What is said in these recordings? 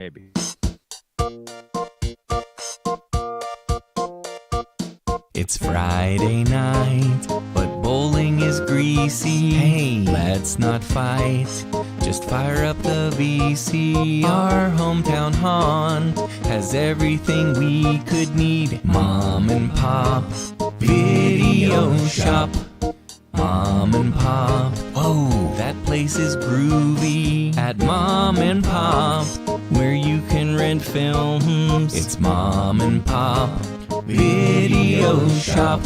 Maybe. It's Friday night, but bowling is greasy. Hey, let's not fight, just fire up the VC. Our hometown haunt has everything we could need. Mom and Pop Video Shop. Mom and Pop, whoa, that place is groovy. At Mom and Pop, where you can rent films. It's Mom and Pop Video Shop.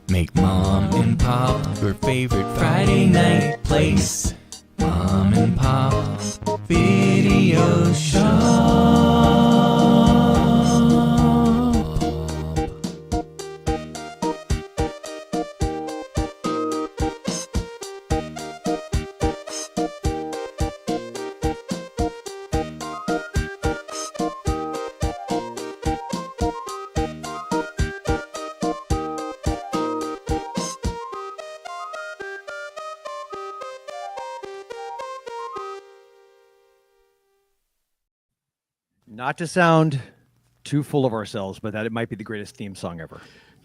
Make Mom and Pop your favorite Friday night place. Mom and Pop Video Shop. Not to sound too full of ourselves, but that it might be the greatest theme song ever.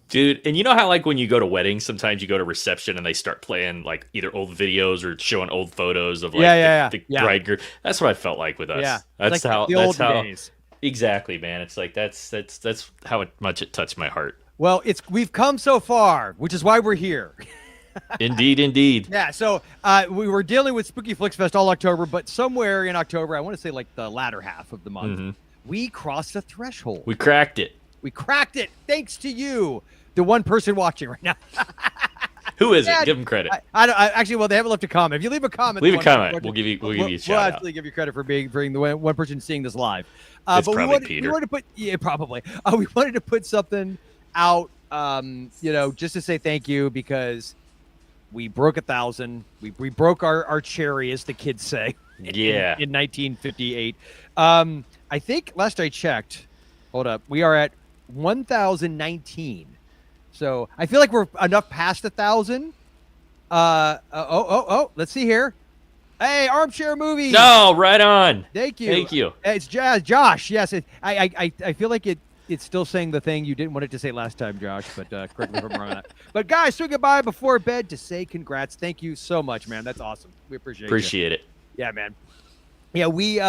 Dude, and you know how like when you go to weddings, sometimes you go to reception and they start playing like either old videos or showing old photos of like the bride group. That's what I felt like with us. Yeah, that's like how the old days. Exactly, man. It's like that's how much it touched my heart. Well, we've come so far, which is why we're here. Indeed. Yeah, so we were dealing with Spooky Flicks Fest all October, but somewhere in October, I want to say like the latter half of the month, we crossed a threshold. We cracked it. We cracked it, thanks to you, the one person watching right now. Who is it? Give them credit. Actually, well, they haven't left a comment. If you leave a comment, leave a comment. We'll give you a shout out. We'll actually give you credit for being the one person seeing this live. It's but probably Peter. We wanted to put, probably. We wanted to put something out, just to say thank you because we broke 1,000. We broke our cherry, as the kids say. Yeah. In 1958. I think last I checked, hold up, we are at 1,019. So I feel like we're enough past 1,000. Let's see here. Hey, Armchair Movie. No, right on. Thank you. Thank you. It's Josh. Yes, I feel like it's still saying the thing you didn't want it to say last time, Josh, but correct me if I'm wrong on that. But guys, say goodbye before bed to say congrats. Thank you so much, man. That's awesome. We appreciate it. Yeah, man. Yeah, we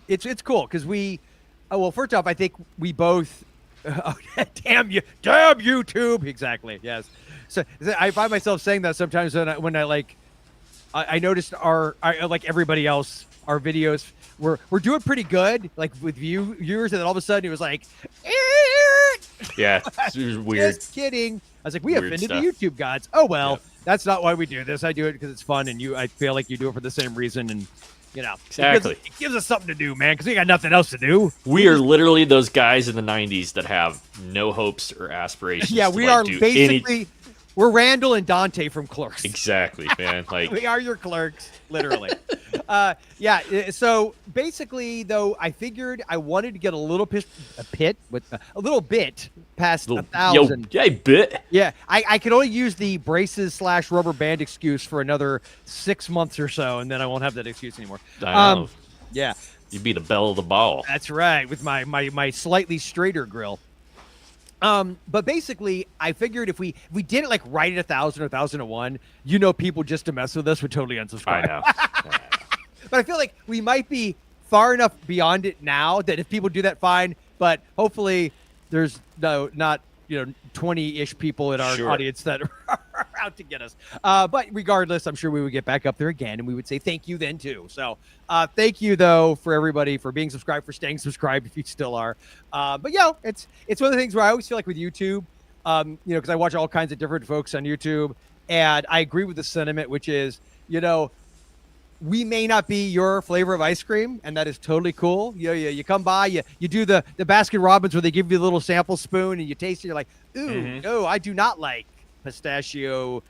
it's cool because well, first off, I think we both damn YouTube. Exactly. Yes. So I find myself saying that sometimes when I noticed like everybody else, our videos we're doing pretty good, like with viewers, and then all of a sudden it was like, yeah, it was weird. Just kidding. I was like, we offended the YouTube gods. Oh well, That's not why we do this. I do it because it's fun, and I feel like you do it for the same reason, and exactly. It gives us something to do, man, because we got nothing else to do. We are literally those guys in the 90s that have no hopes or aspirations. Yeah, we are basically. We're Randall and Dante from Clerks. Exactly, man. Like we are your clerks, literally. So basically, though, I figured I wanted to get a little bit past 1,000. Yeah, bit. Yeah, I could only use the braces / rubber band excuse for another 6 months or so, and then I won't have that excuse anymore. Yeah, you'd be the belle of the ball. That's right, with my slightly straighter grill. But basically, I figured if we did it like right at 1,000 or 1,001, people just to mess with us would totally unsubscribe. I know. But I feel like we might be far enough beyond it now that if people do that, fine. But hopefully, there's not 20-ish people in our audience that are out to get us. But regardless, I'm sure we would get back up there again, and we would say thank you then too. So thank you though for everybody for being subscribed, for staying subscribed if you still are. But it's one of the things where I always feel like with YouTube, because I watch all kinds of different folks on YouTube, and I agree with the sentiment, which is we may not be your flavor of ice cream, and that is totally cool. You come by, you do the Baskin Robbins where they give you a little sample spoon and you taste it. You're like, ooh, no, I do not like pistachio,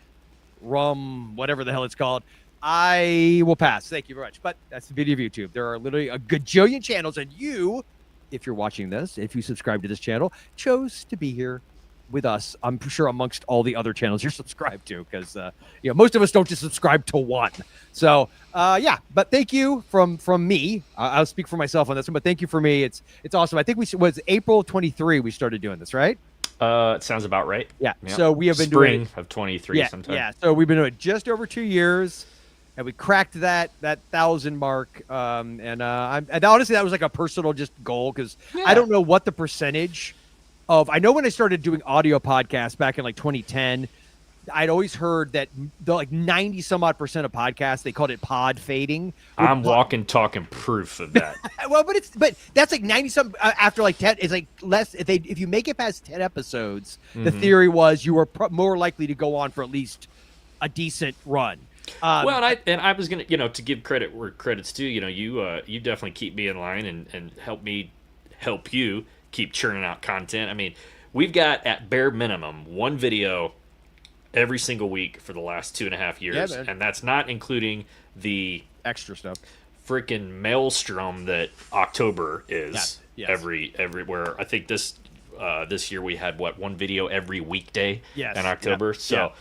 rum, whatever the hell it's called. I will pass. Thank you very much. But that's the beauty of YouTube. There are literally a gajillion channels, and you, if you're watching this, if you subscribe to this channel, chose to be here with us, I'm sure, amongst all the other channels you're subscribed to, because most of us don't just subscribe to one. So but thank you from me. I'll speak for myself on this one, but thank you for me. It's awesome. I think was April 23 we started doing this, right? It sounds about right. Yeah. So we have been doing spring of 23 sometime. Yeah. So we've been doing it just over 2 years, and we cracked that 1,000 mark. And honestly, that was like a personal just goal, because I don't know what the percentage of. I know when I started doing audio podcasts back in like 2010, I'd always heard that the like 90 some odd % of podcasts, they called it pod fading. I'm walking, talking proof of that. Well, but that's like 90 some after like 10. It's like less if you make it past 10 episodes. The theory was you were more likely to go on for at least a decent run. Well, and I was gonna, to give credit where credit's due. You definitely keep me in line and help you keep churning out content. I mean, we've got at bare minimum one video every single week for the last 2.5 years, and that's not including the extra stuff, freaking maelstrom that October is. Everywhere. I think this year we had one video every weekday in October. So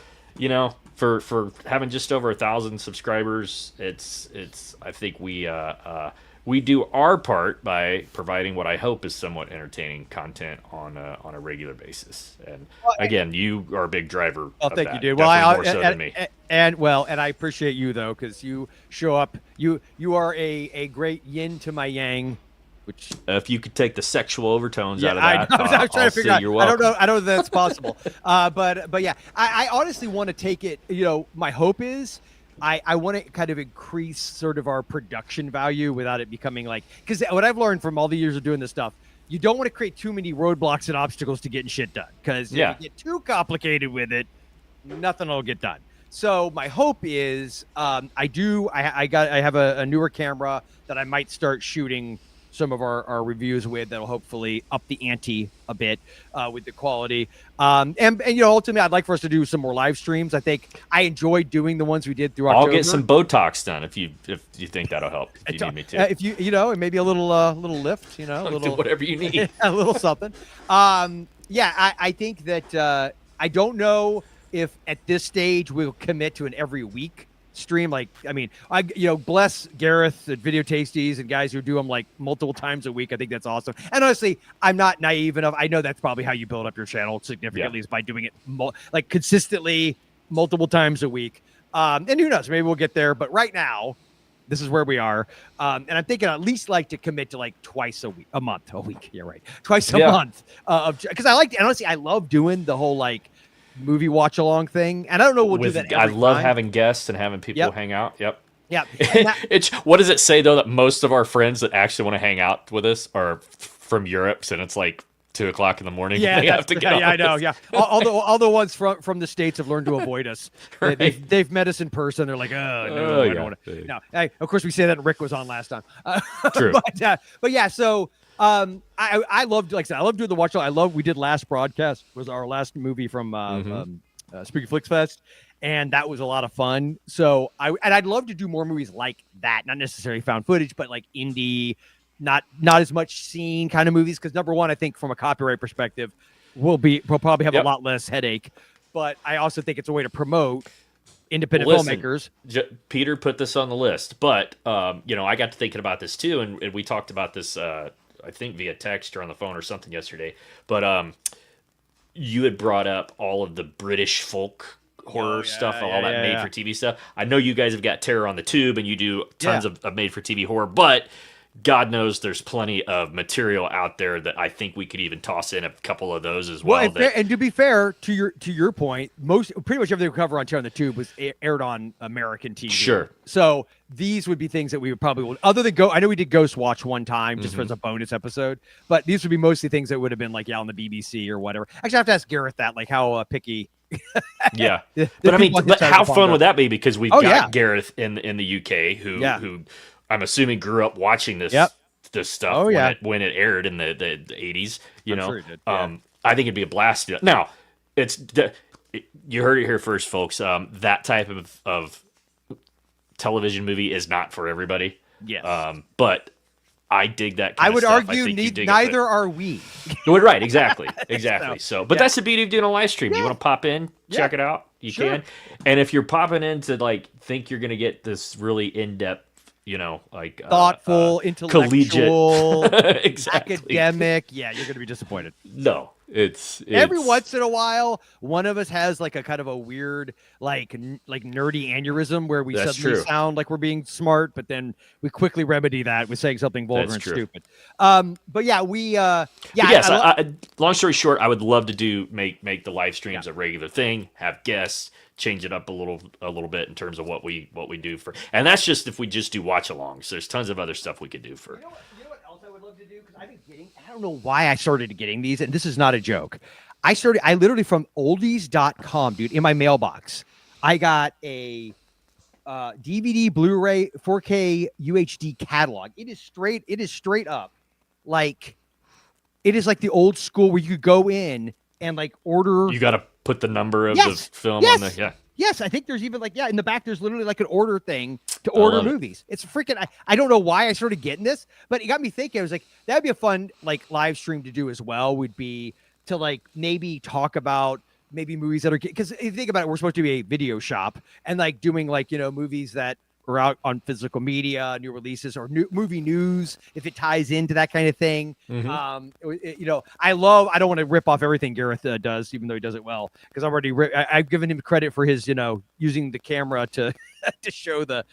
for having just over 1,000 subscribers, it's I think we do our part by providing what I hope is somewhat entertaining content on a regular basis. And again, you are a big driver. Oh, of thank that. you, dude. Definitely more so than me. And I appreciate you though, because you show up. You are a great yin to my yang. Which if you could take the sexual overtones out of that, I was trying to figure out. You're welcome. I don't know if that's possible. But yeah, I honestly want to take it. My hope is I want to kind of increase sort of our production value without it becoming like, because what I've learned from all the years of doing this stuff, you don't want to create too many roadblocks and obstacles to getting shit done, because if you get too complicated with it, nothing will get done. So my hope is I have a newer camera that I might start shooting some of our reviews with, that'll hopefully up the ante a bit with the quality. And ultimately, I'd like for us to do some more live streams. I think I enjoyed doing the ones we did through October. I'll get some Botox done if you think that'll help. If you need me to. If and maybe a little lift, a little do whatever you need, a little something. I think that I don't know if at this stage we'll commit to an every week stream. Like, I mean, bless Gareth at Video Tasties and guys who do them like multiple times a week. I think that's awesome. And honestly, I'm not naive enough. I know that's probably how you build up your channel significantly, is by doing it like consistently multiple times a week. And who knows, maybe we'll get there. But right now, this is where we are. And I'm thinking I'd at least like to commit to like twice a week. Yeah, right. Twice a month. Because honestly, I love doing the whole like movie watch along thing, and I don't know we'll do that every I love time. having guests and having people hang out. Yeah. What does it say though, that most of our friends that actually want to hang out with us are from Europe, and it's like 2:00 in the morning. Yeah, they have to get I know. Yeah, all the ones from the States have learned to avoid us. Right. They've met us in person. They're like, I don't want to. No, of course we say that. Rick was on last time. True. But yeah, so. I loved, like I said, I love doing the watch. We did last broadcast was our last movie from Spooky Flicks Fest, and that was a lot of fun. So I'd love to do more movies like that, not necessarily found footage, but like indie, not as much scene kind of movies. Because number one, I think from a copyright perspective, we'll probably have a lot less headache. But I also think it's a way to promote independent filmmakers. Peter put this on the list, but I got to thinking about this too, and we talked about this. I think via text or on the phone or something yesterday, but you had brought up all of the British folk horror stuff, all that made-for-TV stuff. I know you guys have got Terror on the Tube, and you do tons of made-for-TV horror, but God knows there's plenty of material out there that I think we could even toss in a couple of those as well. And to be fair, to your point, pretty much everything we cover on Terror on the Tube was aired on American TV. Sure. So these would be things that we would probably, other than I know we did Ghost Watch one time just as a bonus episode, but these would be mostly things that would have been like on the BBC or whatever. Actually, I have to ask Gareth that, like how picky. Yeah, but how fun would that be? Because we've got Gareth in the UK who I'm assuming grew up watching this stuff when it aired in the 80s. Sure he did. I think it'd be a blast. Now, you heard it here first, folks. That type of television movie is not for everybody. Yes. But I dig that. I Kind would of stuff. argue I think you dig neither it, are we. right, exactly. So, but yeah. that's the beauty of doing a live stream. You want to pop in, check it out, you can. And if you're popping in to like think you're gonna get this really in depth, like thoughtful, intellectual, collegiate, exactly. academic, you're gonna be disappointed. No, it's every once in a while, one of us has like a kind of a weird, like nerdy aneurysm where we suddenly sound like we're being smart, but then we quickly remedy that with saying something vulgar and stupid. But yeah, long story short, I would love to make the live streams a regular thing, have guests, change it up a little bit in terms of what we do for, and that's just if we just do watch alongs. There's tons of other stuff we could do for. You know what else I would love to do? Because I've been getting, I don't know why I started getting these, and this is not a joke. I literally from oldies.com, dude, in my mailbox, I got a DVD, Blu-ray, 4K UHD catalog. It is straight up like, it is like the old school where you could go in and like order. You got to put the number of the film on the, Yes, I think there's even like, in the back, there's literally like an order thing to order movies. It's freaking, I don't know why I started getting this, but it got me thinking. I was like, that'd be a fun like live stream to do as well, would be to like maybe talk about maybe movies that are, because if you think about it, we're supposed to be a video shop and like doing like, movies that are out on physical media, new releases or new movie news, if it ties into that kind of thing. Mm-hmm. I don't want to rip off everything Gareth does, even though he does it well, because I've given him credit for his, using the camera to to show the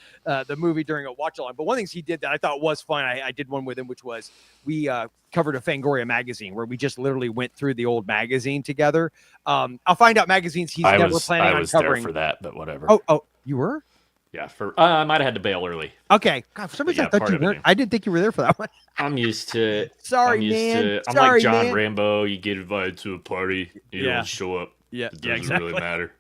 movie during a watch along. But one thing he did that I thought was fun, I did one with him, which was we covered a Fangoria magazine where we just literally went through the old magazine together. I'll find out magazines he's never planning on covering. I was there for that, but whatever. Oh, you were? Yeah, I might have had to bail early. Okay. God, for some reason I thought you were. I didn't think you were there for that one. I'm used to. Sorry, man. I'm like John Rambo. You get invited to a party, you don't show up. Yeah, it doesn't really matter.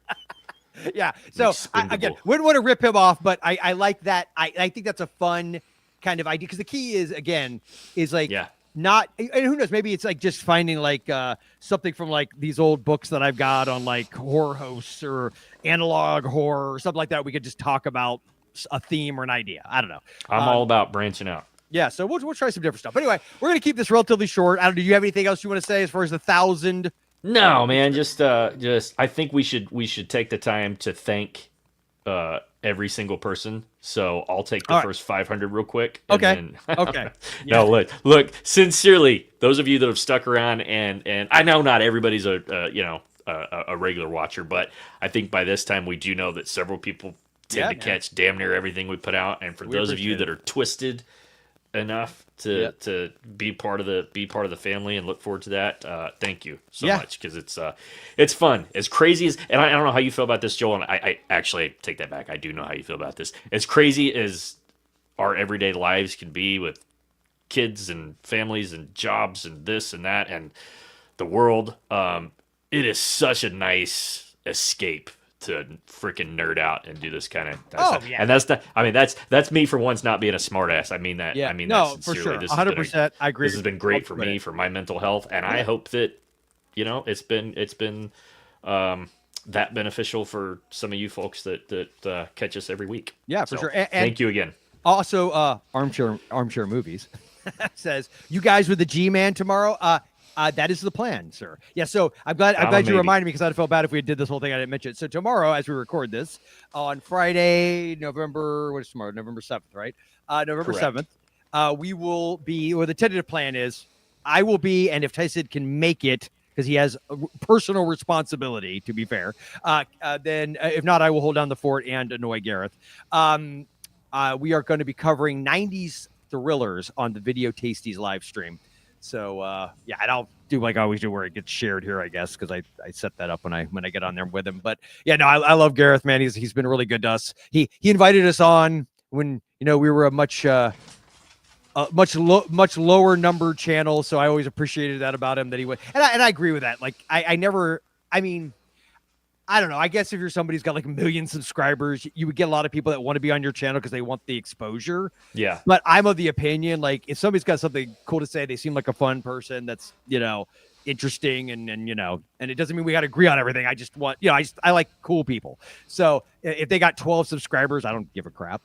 Yeah. So again, wouldn't want to rip him off, but I like that. I think that's a fun kind of idea, because the key is like not, and who knows, maybe it's like just finding like something from like these old books that I've got on like horror hosts or analog horror or something like that. We could just talk about a theme or an idea. I don't know. I'm all about branching out. Yeah, so we'll try some different stuff. But anyway, we're gonna keep this relatively short. I don't know. Do you have anything else you want to say as far as the 1,000? No, man. Just I think we should take the time to thank every single person. So I'll take the first 500 real quick. Okay. Okay. No, look. Sincerely, those of you that have stuck around, and I know not everybody's a regular watcher, but I think by this time we do know that several people tend to catch damn near everything we put out. And for those of you that are twisted enough to be part of the family and look forward to that, thank you so much, because it's fun, as crazy as, and I don't know how you feel about this, Joel, and I actually take that back. I do know how you feel about this. As crazy as our everyday lives can be with kids and families and jobs and this and that and the world, it is such a nice escape to freaking nerd out and do this kind of stuff. Yeah. And that's not, I mean, that's me for once not being a smartass. I mean that. Yeah. I mean, no, for sure. 100%. I agree. This has been great for me, for my mental health. And I hope that, it's been that beneficial for some of you folks that catch us every week. Yeah, for sure. And thank you again. Also, armchair movies says, you guys with the G-Man tomorrow. That is the plan, sir. Yeah, so I'm glad you reminded me, because I'd feel bad if we did this whole thing. I didn't mention it. So tomorrow, as we record this, on Friday, November 7th, right? November 7th, we will be, or the tentative plan is, I will be, and if Tyson can make it, because he has a personal responsibility, to be fair, then if not, I will hold down the fort and annoy Gareth. We are going to be covering 90s thrillers on the Video Tasties live stream. So and I'll do like I always do, where it gets shared here, I guess, because I set that up when I get on there with him. But yeah, no, I love Gareth, man. He's been really good to us. He invited us on when we were a much lower number channel, so I always appreciated that about him, that he would. And I agree with that. Like I mean, I don't know. I guess if you're somebody who's got like 1 million subscribers, you would get a lot of people that want to be on your channel because they want the exposure. Yeah. But I'm of the opinion, like, if somebody's got something cool to say, they seem like a fun person that's, interesting and and it doesn't mean we got to agree on everything. I just want, I like cool people. So if they got 12 subscribers, I don't give a crap.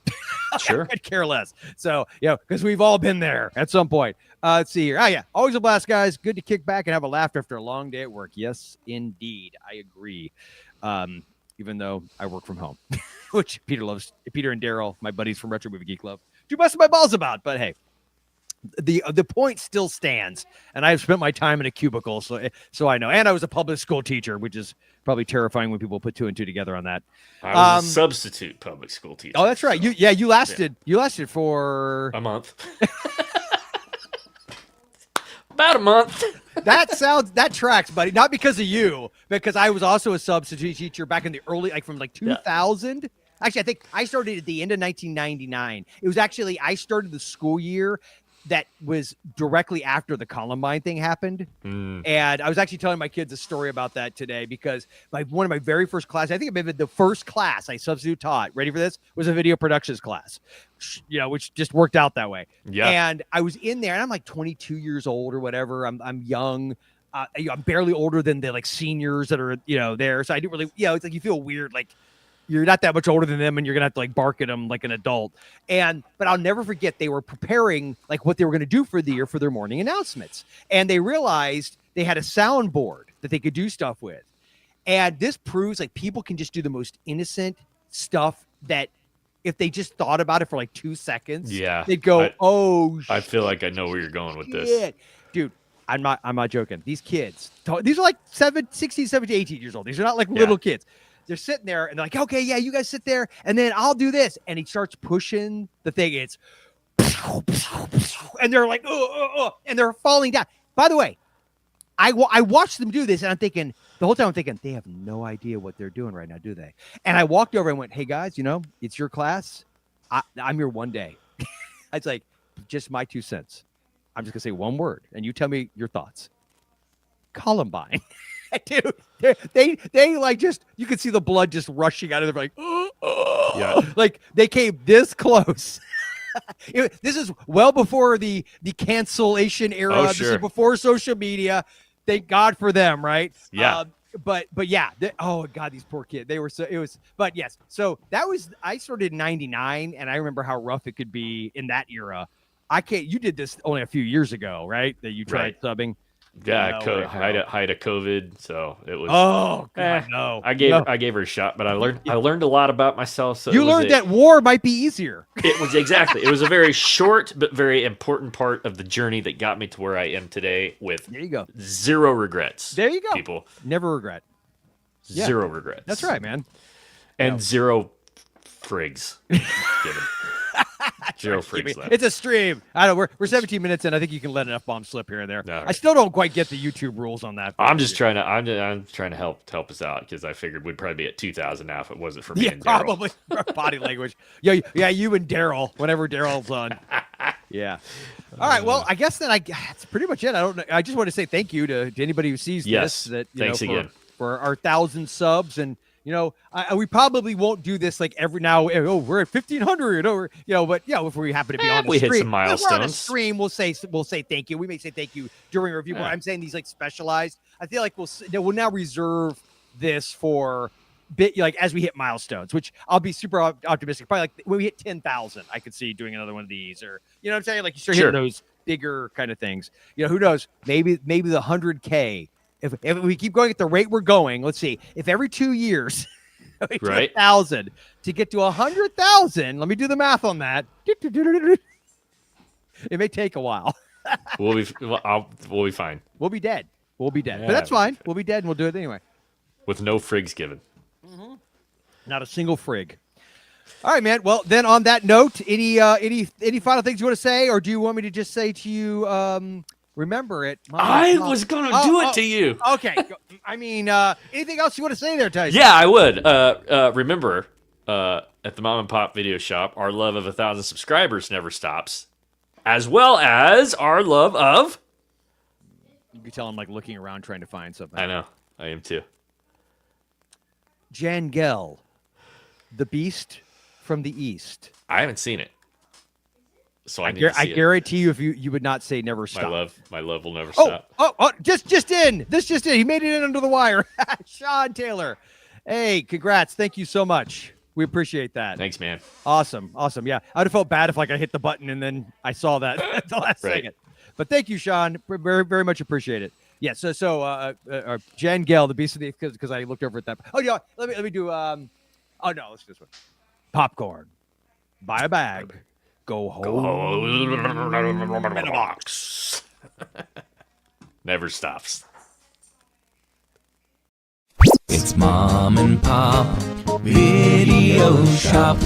Sure. I'd care less. So, because we've all been there at some point. Let's see here. Oh, yeah. Always a blast, guys. Good to kick back and have a laugh after a long day at work. Yes, indeed. I agree. Even though I work from home, which Peter and Daryl, my buddies from Retro Movie Geek Club, do bust my balls about. But hey, the point still stands, and I've spent my time in a cubicle, so I know. And I was a public school teacher, which is probably terrifying when people put two and two together on that. I was a substitute public school teacher. Oh, that's right. So. You lasted for a month. About a month. That tracks, buddy. Not because of you, because I was also a substitute teacher back in the early, from 2000. Yeah. Actually, I think I started at the end of 1999. It was actually, I started the school year that was directly after the Columbine thing happened. And I was actually telling my kids a story about that today because one of my very first classes, I think maybe the first class I substitute taught, ready for this, was a video productions class, which just worked out that way. Yeah. And I was in there and I'm like 22 years old or whatever. I'm young. I'm barely older than the seniors that are, there. So I didn't really, it's like you feel weird. Like, you're not that much older than them and you're going to have to bark at them like an adult. But I'll never forget, they were preparing what they were going to do for the year for their morning announcements. And they realized they had a soundboard that they could do stuff with. And this proves people can just do the most innocent stuff that if they just thought about it for 2 seconds, they'd go, I feel like I know where you're going with this. Dude, I'm not joking. These kids, these are 16, 17, 18 years old. These are not little kids. They're sitting there and they're like, okay, yeah, you guys sit there and then I'll do this. And he starts pushing the thing. It's, and they're like, and they're falling down. By the way, I watched them do this and the whole time I'm thinking, they have no idea what they're doing right now, do they? And I walked over and went, hey guys, it's your class. I'm here one day. It's just my 2 cents. I'm just gonna say one word and you tell me your thoughts. Columbine. Dude, they just, you could see the blood just rushing out of them, yeah. They came this close. This is well before the cancellation era. Oh, sure. This is before social media. Thank God for them, right? Yeah. But yeah. Oh God, these poor kids. They were but yes. So I started in 99, and I remember how rough it could be in that era. You did this only a few years ago, right? That you tried subbing. Yeah, height of COVID, so it was. Oh God, no! I gave her a shot, but I learned a lot about myself. So you learned that war might be easier. It was It was a very short but very important part of the journey that got me to where I am today. With there you go, zero regrets. There you go, people. Never regret. Zero regrets. That's right, man. And zero frigs given. Zero frigs left. It's a stream. I don't know. We're 17 minutes in. I think you can let an F-bomb slip here and there. Right. I still don't quite get the YouTube rules on that. I'm trying to help us out because I figured we'd probably be at 2,000 now if it wasn't for me and Daryl. Probably body language. Yeah, you and Daryl. Whenever Daryl's on. Yeah. All right. Well, I guess then that's pretty much it. I don't know. I just want to say thank you to anybody who sees this. That thanks again for our 1,000 subs and. We probably won't do this every now. Oh, we're at 1,500. But if we happen to be on the we stream, hit some milestones. If we're on a stream, we'll say thank you. We may say thank you during a review. But I'm saying these specialized. I feel like we'll now reserve this for as we hit milestones, which I'll be super optimistic. Probably when we hit 10,000, I could see doing another one of these, or what I'm saying, you start hitting those bigger kind of things. Who knows? Maybe the 100K. If we keep going at the rate we're going, let's see. If every 2 years, we do 1,000 to get to 100,000, let me do the math on that. It may take a while. We'll be fine. We'll be dead. But that's fine. We'll be dead, and we'll do it anyway. With no frigs given. Mm-hmm. Not a single frig. All right, man. Well, then on that note, any final things you want to say, or do you want me to just say to you? Remember it. I was going to do it to you. Okay. I mean, anything else you want to say there, Tyson? Yeah, I would. Remember, at the Mom and Pop Video Shop, our love of 1,000 subscribers never stops, as well as our love of... You can tell I'm looking around trying to find something. I know. I am too. Jangel, the Beast from the East. I haven't seen it. So I need to see I guarantee you, if you would not say never stop. My love will never stop. Oh, just in. This just in. He made it in under the wire. Sean Taylor. Hey, congrats. Thank you so much. We appreciate that. Thanks, man. Awesome. Yeah, I would have felt bad if I hit the button and then I saw that at the last second. But thank you, Sean. Very, very much appreciate it. Yeah. So Jen Gale, the beast of the, because I looked over at that. Oh yeah. Let me do. Oh no, let's do this one. Popcorn. Buy a bag. Go home. In a box. Never stops. It's Mom and Pop Video Shop.